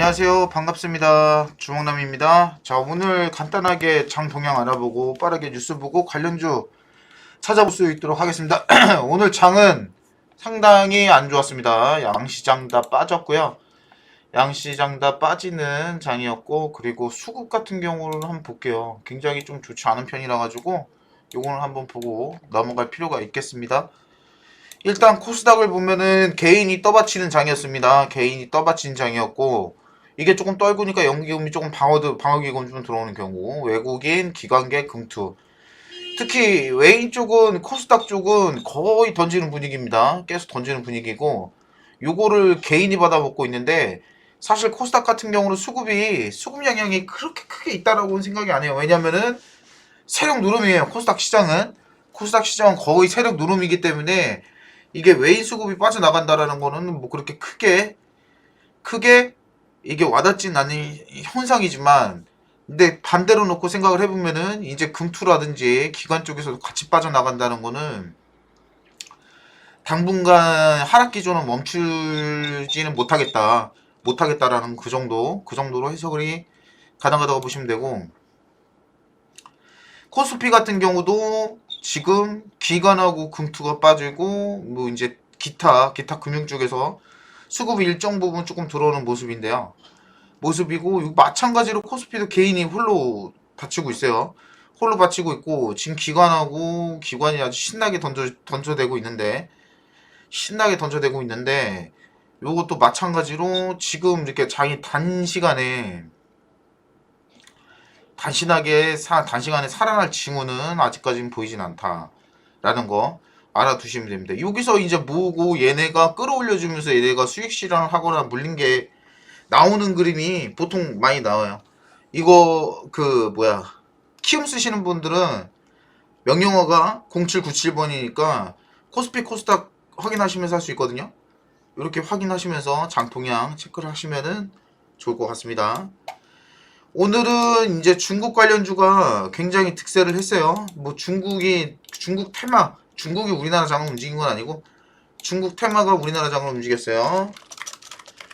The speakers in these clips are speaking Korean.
안녕하세요. 반갑습니다. 주목남입니다. 자, 오늘 간단하게 장 동향 알아보고 빠르게 뉴스 보고 관련주 찾아볼 수 있도록 하겠습니다. 오늘 장은 상당히 안 좋았습니다. 양시장 다 빠졌고요. 양시장 다 빠지는 장이었고, 그리고 수급 같은 경우를 한번 볼게요. 굉장히 좀 좋지 않은 편이라 가지고 요거는 한번 보고 넘어갈 필요가 있겠습니다. 일단 코스닥을 보면은 개인이 떠받치는 장이었습니다. 개인이 떠받치는 장이었고, 이게 조금 떨구니까 연기금이 조금 방어기금 좀 들어오는 경우, 외국인 기관계 금투, 특히 외인 쪽은 코스닥 쪽은 거의 던지는 분위기입니다. 계속 던지는 분위기고, 요거를 개인이 받아먹고 있는데, 사실 코스닥 같은 경우는 수급 영향이 그렇게 크게 있다라고는 생각이 안 해요. 왜냐면은 세력 누름이에요. 코스닥 시장은 거의 세력 누름이기 때문에 이게 외인 수급이 빠져나간다라는 거는 뭐 그렇게 크게 이게 와닿진 않은 현상이지만, 근데 반대로 놓고 생각을 해보면은 이제 금투라든지 기관 쪽에서도 같이 빠져나간다는 거는 당분간 하락 기조는 멈추지는 못하겠다라는 그 정도로 해석이 가능하다고 보시면 되고, 코스피 같은 경우도 지금 기관하고 금투가 빠지고 뭐 이제 기타 금융 쪽에서 수급이 일정 부분 조금 들어오는 모습이고, 마찬가지로 코스피도 개인이 홀로 받치고 있어요. 홀로 받치고 있고, 지금 기관이 아주 신나게 던져대고 있는데 요것도 마찬가지로 지금 이렇게 장이 단시간에 살아날 징후는 아직까지는 보이진 않다라는 거 알아두시면 됩니다. 여기서 이제 모으고 얘네가 끌어올려주면서 얘네가 수익 실현을 하거나 물린 게 나오는 그림이 보통 많이 나와요. 이거 키움 쓰시는 분들은 명령어가 0797번이니까 코스피 코스닥 확인하시면서 할 수 있거든요. 이렇게 확인하시면서 장통양 체크를 하시면은 좋을 것 같습니다. 오늘은 이제 중국 관련주가 굉장히 득세를 했어요. 뭐 중국이 우리나라 장을 움직인 건 아니고 중국 테마가 우리나라 장을 움직였어요.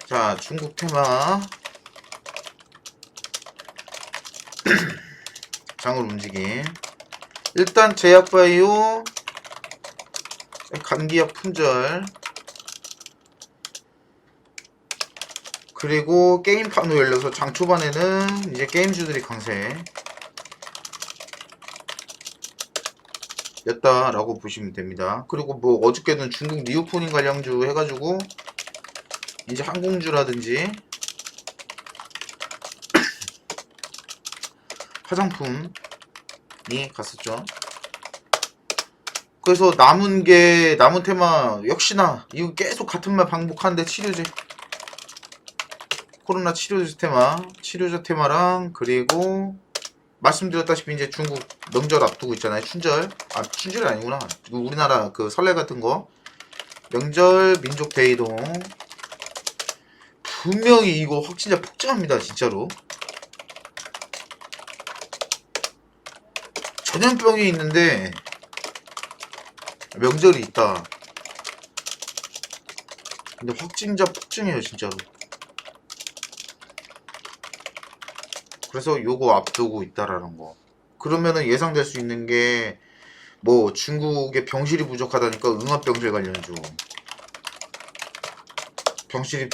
자, 중국 테마 장을 움직임. 일단 제약바이오, 감기약 품절, 그리고 게임판도 열려서 장 초반에는 이제 게임주들이 강세 였다라고 보시면 됩니다. 그리고 뭐 어저께는 중국 니오폰인 관련주 해가지고 이제 항공주라든지 화장품이 갔었죠. 그래서 남은 테마 역시나 이거 계속 같은 말 반복하는데 코로나 치료제 테마랑, 그리고 말씀드렸다시피 이제 중국 명절 앞두고 있잖아요. 춘절이 아니구나. 우리나라 그 설레 같은 거 명절 민족 대이동 분명히 이거 진짜 폭증합니다. 진짜로 전염병이 있는데 명절이 있다. 근데 확진자 폭증해요 진짜로. 그래서 요거 앞두고 있다라는 거. 그러면은 예상될 수 있는 게 뭐 중국의 병실이 부족하다니까 응압병실 관련주 병실이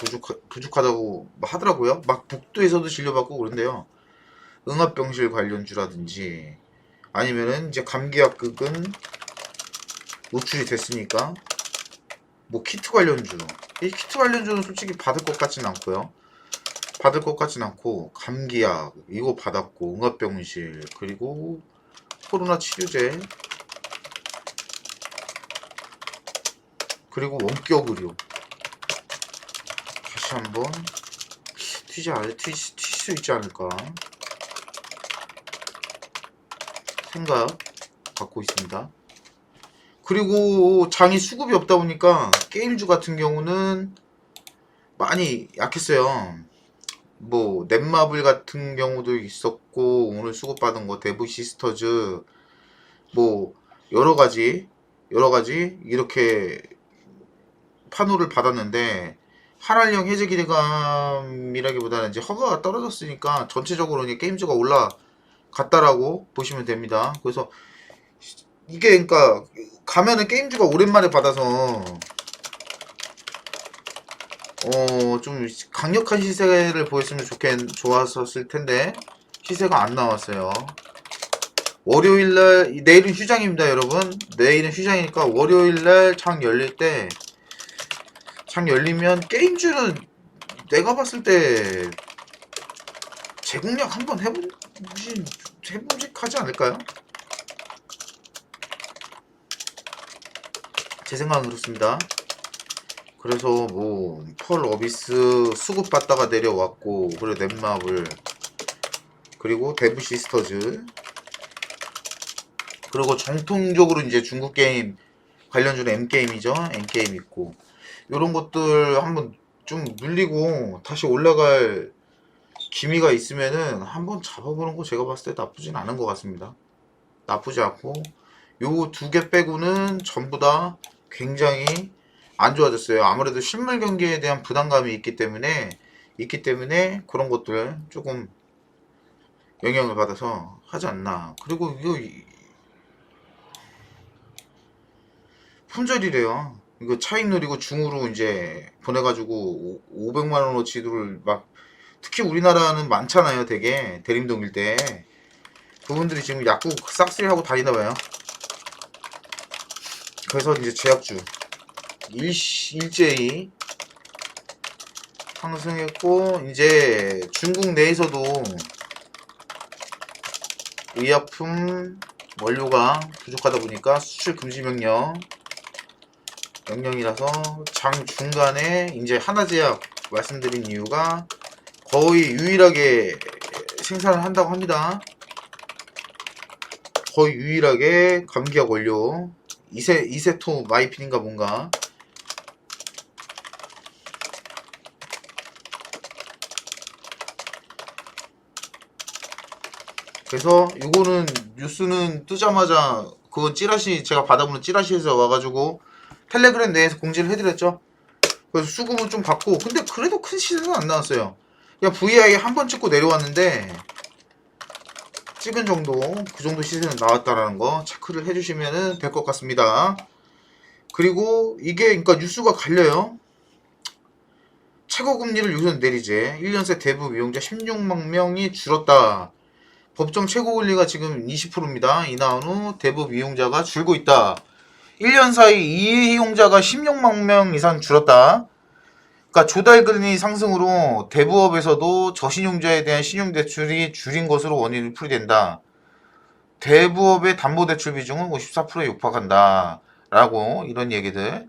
부족하다고 하더라고요. 막 북도에서도 진료받고 그런데요. 응압병실 관련주라든지 아니면은 이제 감기약국은 노출이 됐으니까 뭐 키트 관련주, 이 키트 관련주는 솔직히 받을 것 같진 않고 감기약 이거 받았고, 응압병실, 그리고 코로나 치료제, 그리고 원격 의료 다시 한번 튈 수 있지 않을까 생각 갖고 있습니다. 그리고 장이 수급이 없다 보니까 게임주 같은 경우는 많이 약했어요. 뭐 넷마블 같은 경우도 있었고, 오늘 수급받은 거 데브 시스터즈, 뭐 여러가지 이렇게 판호를 받았는데 할인령 해제 기대감이라기보다는 이제 허가가 떨어졌으니까 전체적으로 이제 게임즈가 올라갔다라고 보시면 됩니다. 그래서 이게 그러니까 가면은 게임즈가 오랜만에 받아서 좀 강력한 시세를 보였으면 좋았었을 텐데 시세가 안 나왔어요. 월요일날, 내일은 휴장입니다, 여러분. 내일은 휴장이니까 월요일날 장 열릴 때, 장 열리면 게임주는 내가 봤을 때 재공략 한번 해보직하지 않을까요? 제 생각은 그렇습니다. 그래서 뭐 펄 어비스 수급 받다가 내려왔고, 그리고 넷마블, 그리고 데브 시스터즈, 그리고 정통적으로 이제 중국 게임 관련주는 M게임이죠. M게임 있고 요런 것들 한번 좀 눌리고 다시 올라갈 기미가 있으면은 한번 잡아보는 거 제가 봤을 때 나쁘진 않은 것 같습니다. 나쁘지 않고 요 두 개 빼고는 전부 다 굉장히 안 좋아졌어요. 아무래도 실물 경기에 대한 부담감이 있기 때문에 그런 것들 조금 영향을 받아서 하지 않나. 그리고 이거 품절이래요. 이거 차익 노리고 중으로 이제 보내가지고 500만원어치를 막, 특히 우리나라는 많잖아요. 되게 대림동일 때 그분들이 지금 약국 싹쓸이하고 다니나봐요. 그래서 이제 제약주 일제히 상승했고, 이제 중국 내에서도 의약품 원료가 부족하다 보니까 수출 금지 명령이라서 장 중간에 이제 하나제약 말씀드린 이유가 거의 유일하게 생산을 한다고 합니다. 거의 유일하게 감기약 원료 이세토마이핀인가 뭔가. 그래서 이거는 뉴스는 뜨자마자 그건 찌라시, 제가 받아보는 찌라시에서 와가지고 텔레그램 내에서 공지를 해드렸죠. 그래서 수급은 좀 받고, 근데 그래도 큰 시세는 안 나왔어요. 그냥 VI 한 번 찍고 내려왔는데 찍은 정도, 그 정도 시세는 나왔다라는 거 체크를 해주시면 될 것 같습니다. 그리고 이게 그러니까 뉴스가 갈려요. 최고금리를 여기서 내리제, 1년새 대부 이용자 16만 명이 줄었다. 법정 최고금리가 지금 20%입니다. 인하한 후 대부 이용자가 줄고 있다. 1년 사이 이용자가 16만 명 이상 줄었다. 그러니까 조달금리 상승으로 대부업에서도 저신용자에 대한 신용대출이 줄인 것으로 원인을 풀이된다. 대부업의 담보대출 비중은 54%에 육박한다. 라고 이런 얘기들.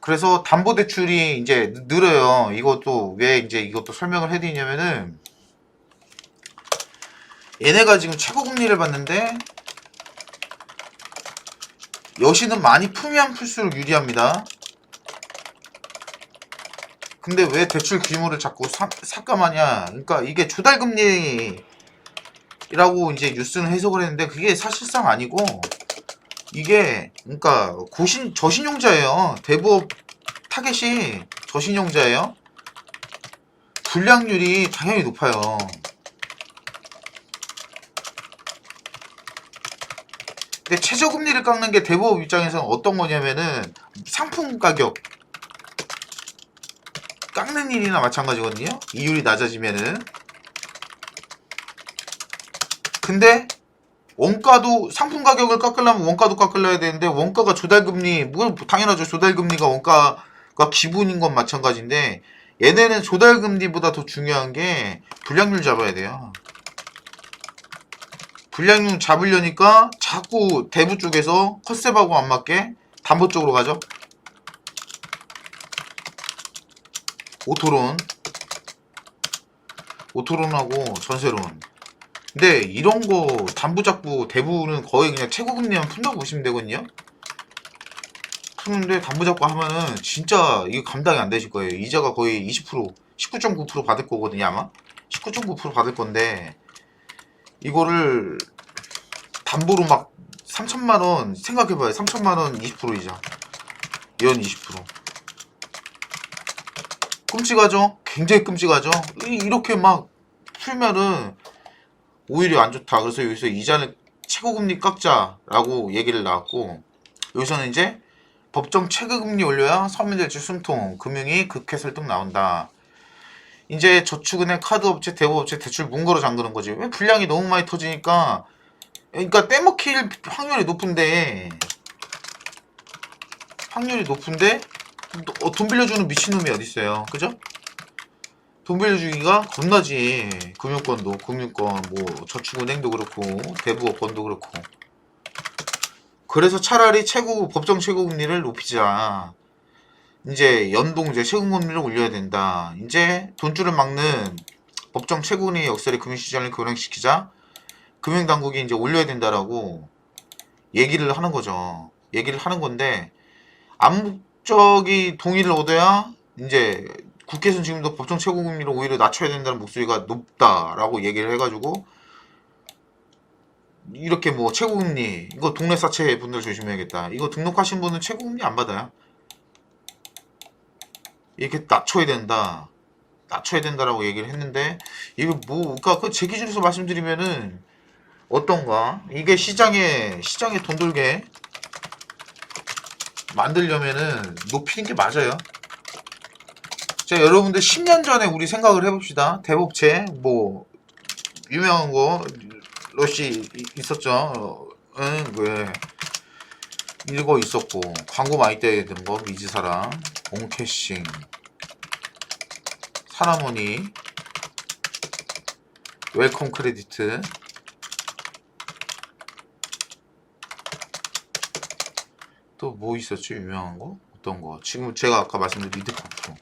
그래서 담보대출이 이제 늘어요. 이것도 왜 이제 이것도 설명을 해드리냐면은, 얘네가 지금 최고금리를 받는데 여신은 많이 풀면 풀수록 유리합니다. 근데 왜 대출 규모를 자꾸 삭감하냐. 그러니까 이게 조달금리라고 이제 뉴스는 해석을 했는데 그게 사실상 아니고, 이게 그러니까 저신용자예요. 대부업 타겟이 저신용자예요. 불량률이 당연히 높아요. 근데 최저금리를 깎는 게 대부업 입장에서는 어떤 거냐면은 상품 가격 깎는 일이나 마찬가지거든요. 이율이 낮아지면은. 근데 원가도, 상품 가격을 깎으려면 원가도 깎아야 되는데, 원가가 조달금리, 뭐 당연하죠. 조달금리가 원가가 기본인 건 마찬가지인데, 얘네는 조달금리보다 더 중요한 게 불량률 잡아야 돼요. 불량률 잡으려니까 자꾸 대부 쪽에서 컨셉하고 안 맞게 담보 쪽으로 가죠. 오토론하고 전세론. 근데 이런 거 담보 잡고 대부는 거의 그냥 최고금리만 푼다고 보시면 되거든요. 푸는데 담보 잡고 하면은 진짜 이게 감당이 안 되실 거예요. 이자가 거의 20%, 19.9% 받을 거거든요, 아마. 19.9% 받을 건데, 이거를 담보로 막 3천만원 생각해봐요. 3천만원 20% 이자, 연 20%. 끔찍하죠? 굉장히 끔찍하죠? 이렇게 막 풀면은 오히려 안 좋다. 그래서 여기서 이자는 최고금리 깎자라고 얘기를 나왔고, 여기서는 이제 법정 최고금리 올려야 서민대출 숨통, 금융이 극회 설득 나온다. 이제 저축은행, 카드업체, 대부업체 대출 문거로 잠그는 거지. 왜 불량이 너무 많이 터지니까, 그러니까 떼먹힐 확률이 높은데 돈 빌려주는 미친놈이 어딨어요. 그죠? 돈 빌려주기가 겁나지. 금융권, 뭐 저축은행도 그렇고 대부업권도 그렇고. 그래서 차라리 법정 최고금리를 높이자. 이제 연동제 최고금리를 올려야 된다. 이제 돈줄을 막는 법정 최고금리 역설의 금융시장을 교량시키자. 금융당국이 이제 올려야 된다라고 얘기를 하는 거죠. 얘기를 하는 건데, 암묵적이 동의를 얻어야 이제 국회에서는 지금도 법정 최고금리를 오히려 낮춰야 된다는 목소리가 높다라고 얘기를 해가지고, 이렇게 뭐 최고금리, 이거 동네 사채 분들 조심해야겠다. 이거 등록하신 분은 최고금리 안 받아요. 이렇게 낮춰야 된다라고 얘기를 했는데, 이거 뭐, 그러니까 그 제 기준에서 말씀드리면은 어떤가? 이게 시장에 돈 돌게 만들려면은 높이는 게 맞아요. 자, 여러분들 10년 전에 우리 생각을 해봅시다. 대법체, 뭐, 유명한 거, 러시 있었죠. 왜, 이거 있었고, 광고 많이 떼던 거, 미지사랑, 온캐싱, 사나머니, 웰컴 크레디트, 또 뭐 있었죠? 유명한 거? 어떤 거? 지금 제가 아까 말씀드린 리드코프,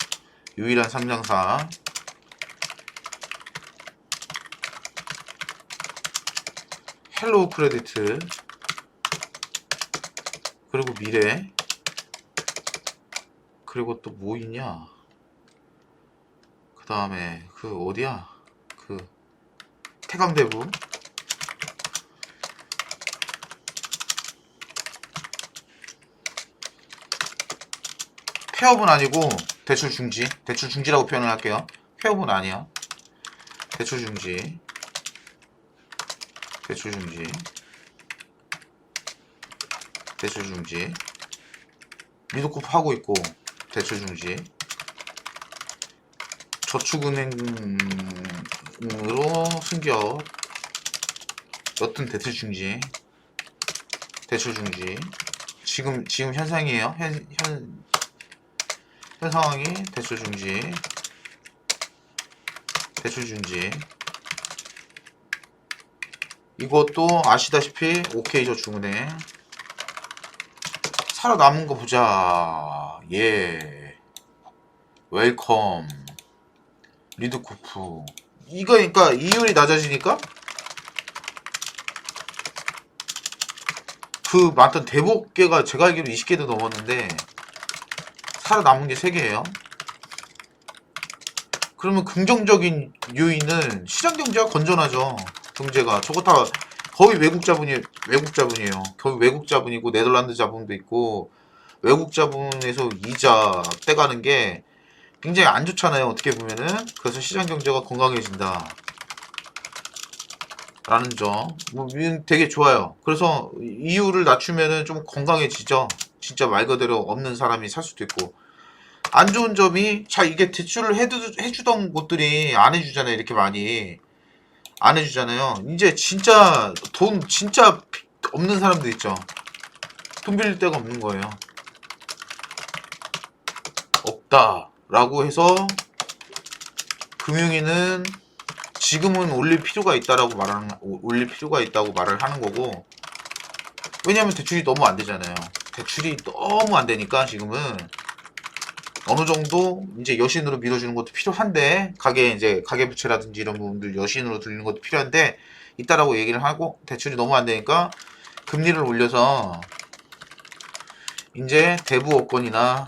유일한 삼장사, 헬로우 크레디트, 그리고 미래, 그리고 또 뭐 있냐? 그 다음에 그 어디야? 그 태강대부, 폐업은 아니고 대출 중지라고 표현을 할게요. 폐업은 아니야. 대출 중지, 리드코프 하고 있고 대출 중지, 저축은행으로 승격, 여튼 대출 중지. 지금 현상이에요. 현 상황이 대출 중지. 이것도 아시다시피 OK저축은행. 살아남은 거 보자. 예. 웰컴, 리드코프. 이거 그러니까 이율이 낮아지니까 그 많던 대복개가 제가 알기로 20개도 넘었는데 살아남은 게 3개예요. 그러면 긍정적인 요인은 시장 경제가 건전하죠. 경제가 저거 다 거의 외국 자본이에요. 거의 외국 자본이고 네덜란드 자본도 있고, 외국 자본에서 이자 떼가는 게 굉장히 안 좋잖아요. 어떻게 보면은. 그래서 시장 경제가 건강해진다 라는 점, 뭐 되게 좋아요. 그래서 이율을 낮추면은 좀 건강해지죠. 진짜 말 그대로 없는 사람이 살 수도 있고. 안 좋은 점이, 자, 이게 대출을 해주던 곳들이 안 해주잖아요. 이렇게 많이 안 해주잖아요. 이제 진짜 돈 진짜 없는 사람들 있죠. 돈 빌릴 데가 없는 거예요. 없다 라고 해서 금융위는 지금은 올릴 필요가 있다고 말을 하는 거고, 왜냐면 대출이 너무 안 되잖아요. 대출이 너무 안 되니까 지금은 어느 정도 이제 여신으로 밀어주는 것도 필요한데, 가계부채라든지 이런 부분들 여신으로 들리는 것도 필요한데 있다라고 얘기를 하고, 대출이 너무 안 되니까 금리를 올려서 이제 대부업권이나,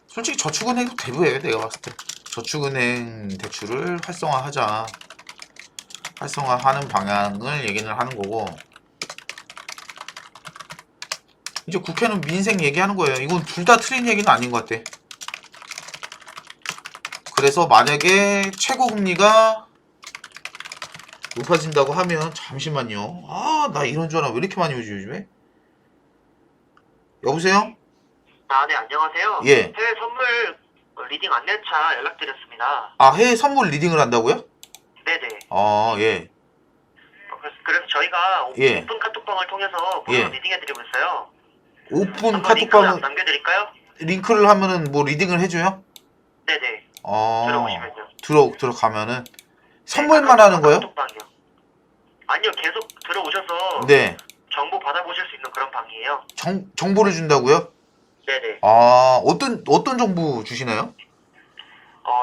솔직히 저축은행도 대부예요. 내가 봤을 때 저축은행 대출을 활성화하는 방향을 얘기를 하는 거고, 이제 국회는 민생 얘기하는 거예요. 이건 둘 다 틀린 얘기는 아닌 것 같아. 그래서 만약에 최고 금리가 높아진다고 하면 잠시만요. 아, 나 이런 전화 왜 이렇게 많이 오지 요즘에? 여보세요? 아, 네, 안녕하세요. 예. 해외 선물 리딩 안내차 연락드렸습니다. 아, 해외 선물 리딩을 한다고요? 네네. 아, 예. 그래서 저희가 예. 오픈 카톡방을 통해서 무료 예. 리딩해드리고 있어요. 오픈 한번 링크를 카톡방을 남겨드릴까요? 링크를 하면은 뭐 리딩을 해줘요? 네네. 어, 들어오시면요. 들어가면은 네, 선물만 하는 거요? 카톡방이요. 아니요, 계속 들어오셔서 네. 정보 받아보실 수 있는 그런 방이에요. 정보를 준다고요? 네네. 아, 어떤 정보 주시나요?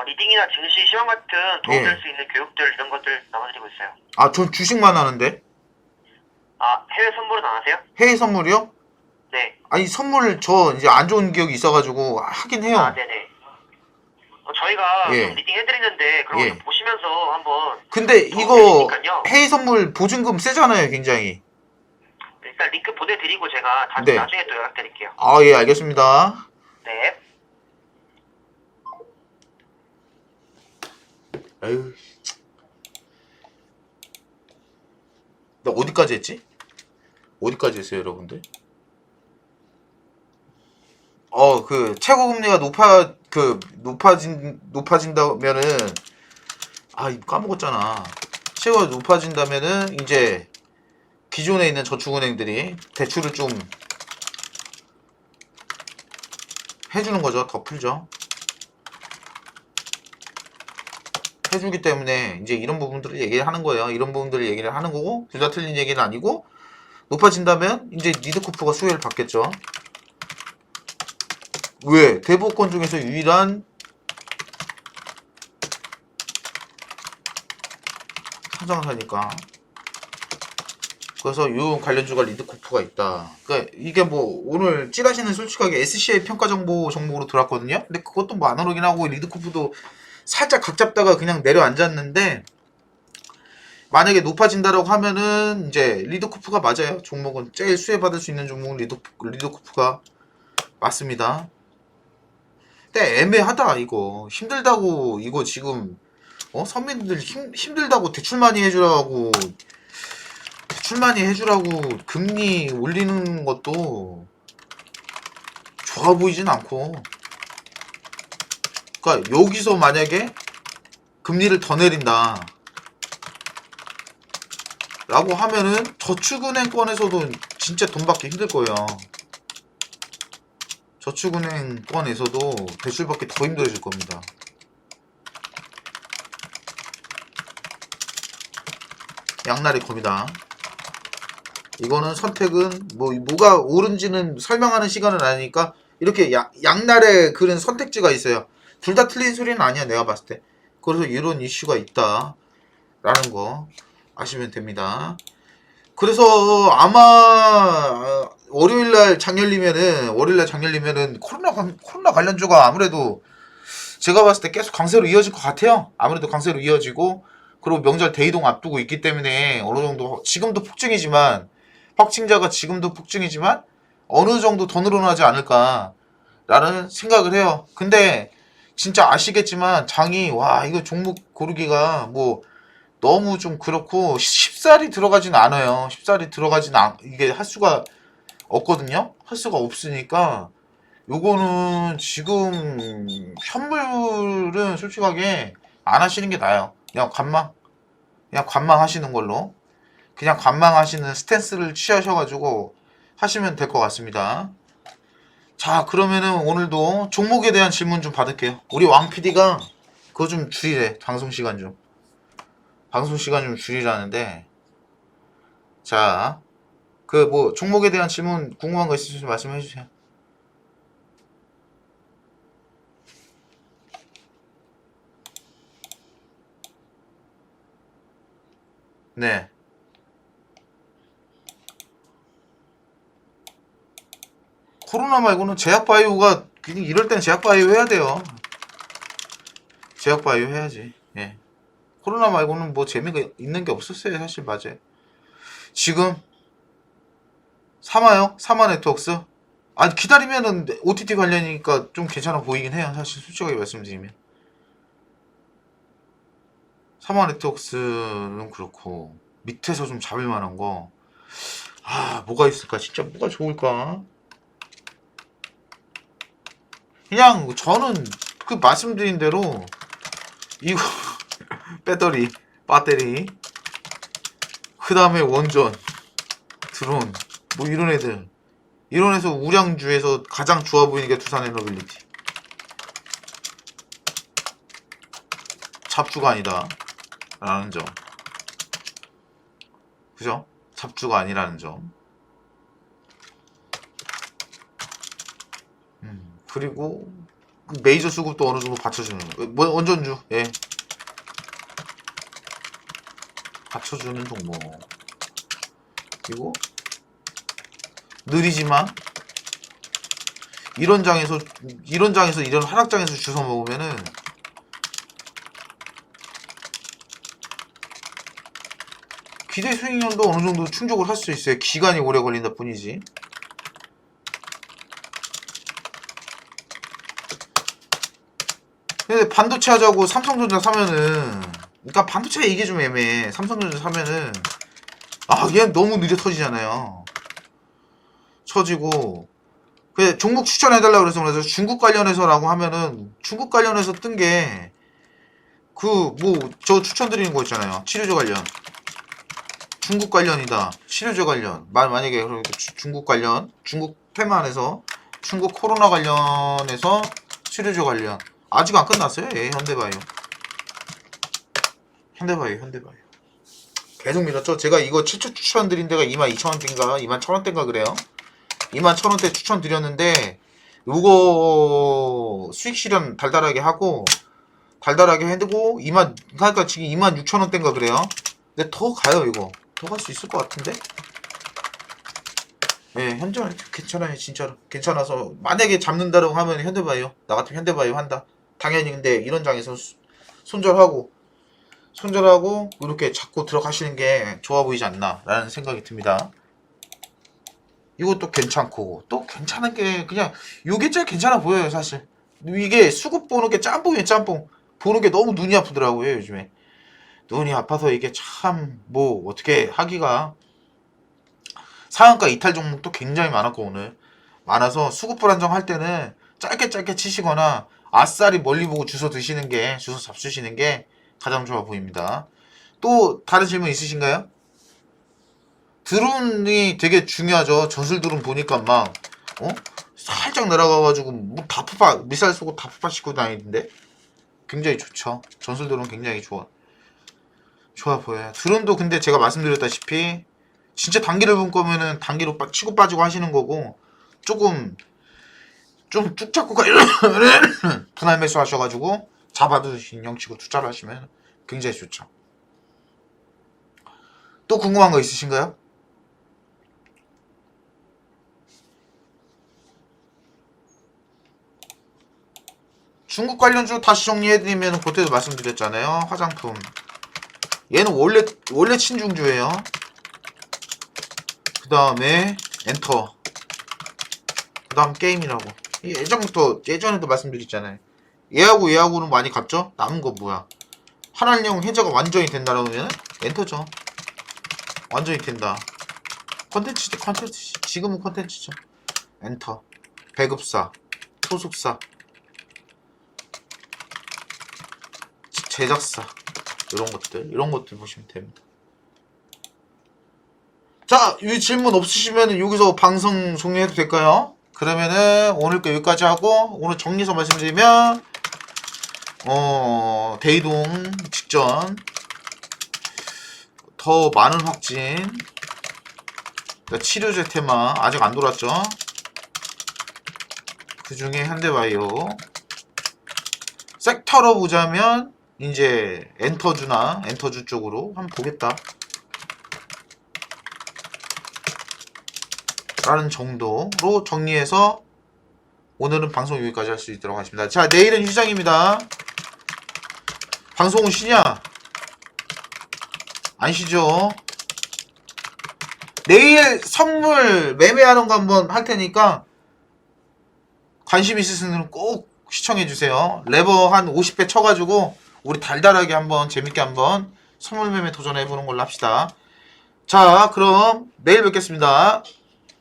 리딩이나 증시, 시황 같은 도움될 예. 수 있는 교육들 이런 것들 나눠드리고 있어요. 아, 전 주식만 하는데. 아, 해외 선물은 안 하세요? 해외 선물이요? 네. 아니, 선물 저 이제 안 좋은 기억이 있어가지고 하긴 해요. 아, 네네. 저희가 예. 좀 리딩 해드리는데 그런 거 예. 좀 보시면서 한번 근데 이거 되시니까요. 해외 선물 보증금 세잖아요, 굉장히. 일단 링크 보내드리고 제가 네. 나중에 또 연락드릴게요. 아, 예, 알겠습니다. 네. 에휴. 나 어디까지 했지? 어디까지 했어요, 여러분들? 그 최고 금리가 높아진다면은 이거 까먹었잖아. 최고가 높아진다면은 이제 기존에 있는 저축은행들이 대출을 좀 해주는 거죠. 더 풀죠. 해주기 때문에 이제 이런 부분들을 얘기를 하는 거예요. 이런 부분들을 얘기를 하는 거고, 둘 다 틀린 얘기는 아니고, 높아진다면 이제 니드코프가 수혜를 받겠죠. 왜? 대부권 중에서 유일한 상장사니까. 그래서 이 관련주가 리드코프가 있다. 그러니까 이게 뭐 오늘 찌라시는 솔직하게 SCI 평가 정보 종목으로 들어왔거든요. 근데 그것도 뭐 안 오르긴 하고 리드코프도 살짝 각 잡다가 그냥 내려앉았는데, 만약에 높아진다라고 하면은 이제 리드코프가 맞아요. 종목은 제일 수혜받을 수 있는 종목은 리드코프가 맞습니다. 근데 애매하다 이거. 힘들다고 이거 지금 서민들 힘들다고 대출 많이 해주라고 금리 올리는 것도 좋아 보이진 않고. 그러니까 여기서 만약에 금리를 더 내린다 라고 하면은 저축은행권에서도 진짜 돈 받기 힘들 거예요. 저축은행권에서도 대출 받기 더 힘들어질 겁니다. 양날의 검이다. 이거는 선택은 뭐가 옳은지는 설명하는 시간은 아니니까 이렇게 양날의 그런 선택지가 있어요. 둘 다 틀린 소리는 아니야, 내가 봤을 때. 그래서 이런 이슈가 있다 라는 거 아시면 됩니다. 그래서 아마 월요일날 장열리면은 코로나 관련주가 아무래도 제가 봤을 때 계속 강세로 이어질 것 같아요. 아무래도 강세로 이어지고, 그리고 명절 대이동 앞두고 있기 때문에 어느 정도 지금도 폭증이지만, 확진자가 지금도 폭증이지만 어느 정도 더 늘어나지 않을까라는 생각을 해요. 근데 진짜 아시겠지만 장이 이거 종목 고르기가 뭐 너무 좀 그렇고 쉽사리 들어가진 않아요. 이게 할 수가 없거든요. 할 수가 없으니까 요거는 지금 현물은 솔직하게 안 하시는 게 나아요. 그냥 관망 하시는 걸로, 그냥 관망하시는 스탠스를 취하셔가지고 하시면 될 것 같습니다. 자, 그러면은 오늘도 종목에 대한 질문 좀 받을게요. 우리 왕 PD가 그거 좀 줄이래. 방송 시간 좀 줄이라는데. 자, 그 뭐 종목에 대한 질문 궁금한 거 있으시면 말씀해 주세요. 네. 코로나 말고는 제약바이오가 그냥 이럴 땐 제약바이오 해야 돼요. 제약바이오 해야지. 예. 코로나 말고는 뭐 재미가 있는 게 없었어요. 사실 맞아요. 지금 사마요? 사마 네트워크스? 아니, 기다리면은 OTT 관련이니까 좀 괜찮아 보이긴 해요. 사실 솔직하게 말씀드리면. 사마 네트워크스는 그렇고 밑에서 좀 잡을 만한 거. 뭐가 있을까? 진짜 뭐가 좋을까? 그냥 저는 그 말씀드린 대로 이거 배터리, 배터리, 그 다음에 원전, 드론, 뭐 이런 애들. 이런 에서 우량주에서 가장 좋아 보이는 게 두산에너빌리티. 잡주가 아니다 라는 점. 그죠? 잡주가 아니라는 점. 그리고 그 메이저 수급도 어느 정도 받쳐주는 거. 뭐 원전주, 예, 받쳐주는 종목. 그리고 느리지만 이런 장에서 이런 하락장에서 주워 먹으면은 기대 수익률도 어느 정도 충족을 할 수 있어요. 기간이 오래 걸린다 뿐이지. 근데 반도체 하자고 삼성전자 사면은, 그러니까 반도체 이게 좀 애매해. 삼성전자 사면은 얘는 너무 느려 터지잖아요. 처지고. 그 종목 추천해달라고 그래서 중국 관련해서라고 하면은 중국 관련해서 뜬 게 그 뭐 저 추천드리는 거 있잖아요. 치료제 관련. 중국 관련이다. 치료제 관련. 만약에 중국 관련, 중국 테마안에서 중국 코로나 관련해서 치료제 관련. 아직 안 끝났어요. 예, 현대바이오. 현대바이오. 계속 밀었죠. 제가 이거 최초 추천드린 데가 22,000원대인가 21,000원대인가 그래요. 21,000원대 추천드렸는데 요거 수익 실현 달달하게 하고 그러니까 지금 26,000원대인가 그래요. 근데 더 가요. 이거 더 갈 수 있을 것 같은데. 예, 현재는 괜찮아요. 진짜로 괜찮아서 만약에 잡는다라고 하면 현대바이오, 나 같으면 현대바이오 한다 당연히. 근데 이런 장에서 손절하고 이렇게 잡고 들어가시는 게 좋아 보이지 않나 라는 생각이 듭니다. 이것도 괜찮고 또 괜찮은 게 그냥 요게 제일 괜찮아 보여요. 사실 이게 수급 보는 게 짬뽕이에요. 짬뽕 보는 게 너무 눈이 아프더라고요. 요즘에 눈이 아파서 이게 참 뭐 어떻게 하기가. 상한가 이탈 종목도 굉장히 많았고 오늘 많아서 수급 불안정 할 때는 짧게 치시거나 아싸리 멀리 보고 주워 잡수시는 게 가장 좋아 보입니다. 또 다른 질문 있으신가요? 드론이 되게 중요하죠. 전술 드론 보니까 막 살짝 날아가가지고 뭐 다프파 미사일 쏘고 다프파 싣고 다니는데 굉장히 좋죠. 전술 드론 굉장히 좋아 보여요. 드론도 근데 제가 말씀드렸다시피 진짜 단기를 본 거면은 단기로 치고 빠지고 하시는 거고, 조금 좀 쭉 잡고 분할 매수 하셔가지고 잡아두신 형식으로 투자를 하시면 굉장히 좋죠. 또 궁금한 거 있으신가요? 중국 관련주 다시 정리해드리면 그때도 말씀드렸잖아요. 화장품 얘는 원래 친중주예요. 그 다음에 엔터, 그 다음 게임이라고. 예전에도 말씀드렸잖아요. 얘하고는 많이 갔죠? 남은 거 뭐야? 한알령 해저가 완전히 된다라고 하면 엔터죠. 완전히 된다. 컨텐츠. 지금은 컨텐츠죠. 엔터. 배급사, 소속사, 제작사, 이런 것들 보시면 됩니다. 자, 이 질문 없으시면 여기서 방송 종료해도 될까요? 그러면은 오늘 거 여기까지 하고, 오늘 정리해서 말씀드리면 대이동 직전 더 많은 확진, 그러니까 치료제 테마 아직 안 돌았죠. 그 중에 현대바이오. 섹터로 보자면 이제 엔터주 쪽으로 한번 보겠다 라는 정도로 정리해서 오늘은 방송 여기까지 할 수 있도록 하겠습니다. 자, 내일은 휴장입니다. 방송은 쉬냐? 안 쉬죠. 내일 선물 매매하는 거 한번 할 테니까 관심 있으시면 꼭 시청해 주세요. 레버 한 50배 쳐가지고 우리 달달하게 한번 재밌게 한번 선물 매매 도전해 보는 걸로 합시다. 자, 그럼 내일 뵙겠습니다.